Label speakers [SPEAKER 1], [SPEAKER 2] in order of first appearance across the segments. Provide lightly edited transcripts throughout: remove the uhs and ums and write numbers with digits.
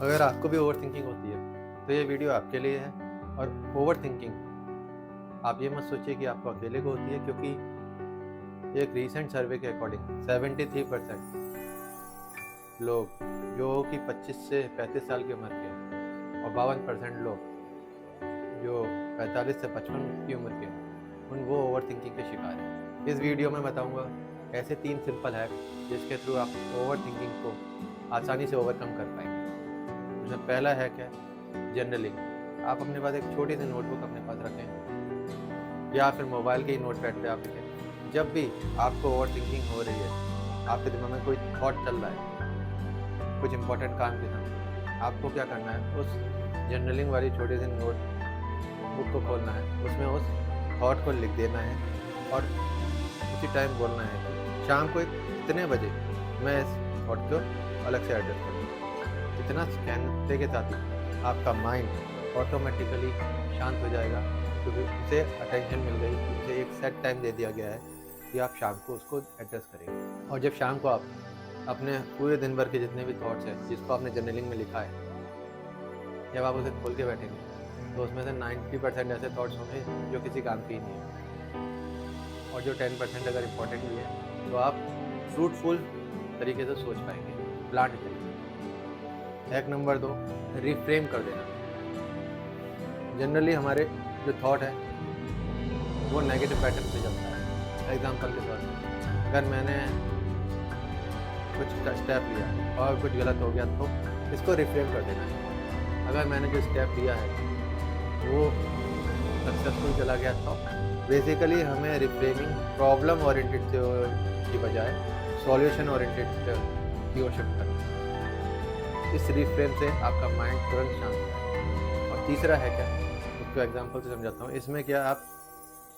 [SPEAKER 1] अगर आपको भी ओवर थिंकिंग होती है तो ये वीडियो आपके लिए है। और ओवर थिंकिंग आप ये मत सोचिए कि आपको अकेले को होती है, क्योंकि एक रीसेंट सर्वे के अकॉर्डिंग 73% लोग जो कि 25 से 35 साल की उम्र के हैं और 52% लोग जो 45 से 55 की उम्र के हैं वो ओवर थिंकिंग के शिकार हैं। इस वीडियो में बताऊंगा ऐसे 3 सिंपल हैक जिसके थ्रू आप ओवर थिंकिंग को आसानी से ओवरकम कर पाएंगे। उसमें पहला हैक है जर्नलिंग। आप अपने पास एक छोटी सी नोटबुक अपने पास रखें या फिर मोबाइल के ही नोट पैड पर आप लिखें। जब भी आपको ओवर थिंकिंग हो रही है, आपके दिमाग में कोई थॉट चल रहा है कुछ इंपॉर्टेंट काम के समय, आपको क्या करना है, उस जर्नलिंग वाली छोटी सी नोट बुक को खोलना है, उसमें उस थॉट को लिख देना है और उसी टाइम बोलना है कि शाम को इतने बजे मैं इस थॉट को अलग से एड्रेस करूँगा। इतना कहने के साथ ही आपका माइंड ऑटोमेटिकली शांत हो जाएगा, क्योंकि उसे अटेंशन मिल गई, उसे एक सेट टाइम दे दिया गया है कि आप शाम को उसको एड्रेस करेंगे। और जब शाम को आप अपने पूरे दिन भर के जितने भी थॉट्स हैं जिसको आपने जर्नलिंग में लिखा है, जब आप उसे खोल के बैठेंगे तो उसमें से 90% ऐसे थॉट्स होंगे जो किसी काम के ही नहीं है, और जो 10% अगर इम्पोर्टेंट भी है तो आप फ्रूटफुल तरीके से सोच पाएंगे, प्लांट करेंगे। हैक नंबर 2, रिफ्रेम कर देना। जनरली हमारे जो थॉट है वो नेगेटिव पैटर्न पे चलता है। एग्जाम्पल के तौर पर अगर मैंने कुछ स्टेप लिया और कुछ गलत हो गया तो इसको रिफ्रेम कर देना है। अगर मैंने जो स्टेप लिया है वो सक्सेसफुल चला गया तो बेसिकली हमें रिफ्रेमिंग प्रॉब्लम ओरिएंटेड की बजाय सॉल्यूशन ओरिएंटेड की ओर शिफ्ट करना है। इस रिफ्रेम से आपका माइंड तुरंत शांत होता है। और तीसरा है क्या, उसको एग्जांपल से समझाता हूँ। इसमें क्या आप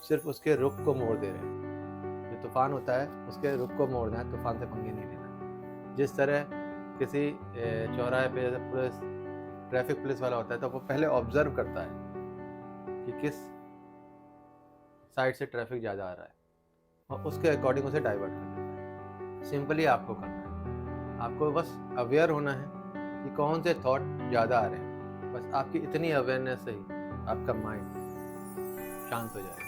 [SPEAKER 1] सिर्फ उसके रुख को मोड़ दे रहे हैं। जो तूफान होता है उसके रुख को मोड़ना है, तूफान से पंगे नहीं लेना। जिस तरह किसी चौराहे पे पुलिस ट्रैफिक पुलिस वाला होता है तो वो पहले ऑब्जर्व करता है कि किस साइड से ट्रैफिक ज़्यादा आ रहा है और उसके अकॉर्डिंग उसे डाइवर्ट कर देता है। सिंपली आपको करना है, आपको बस अवेयर होना है कि कौन से थॉट ज़्यादा आ रहे हैं। बस आपकी इतनी अवेयरनेस से ही आपका माइंड शांत हो जाएगा।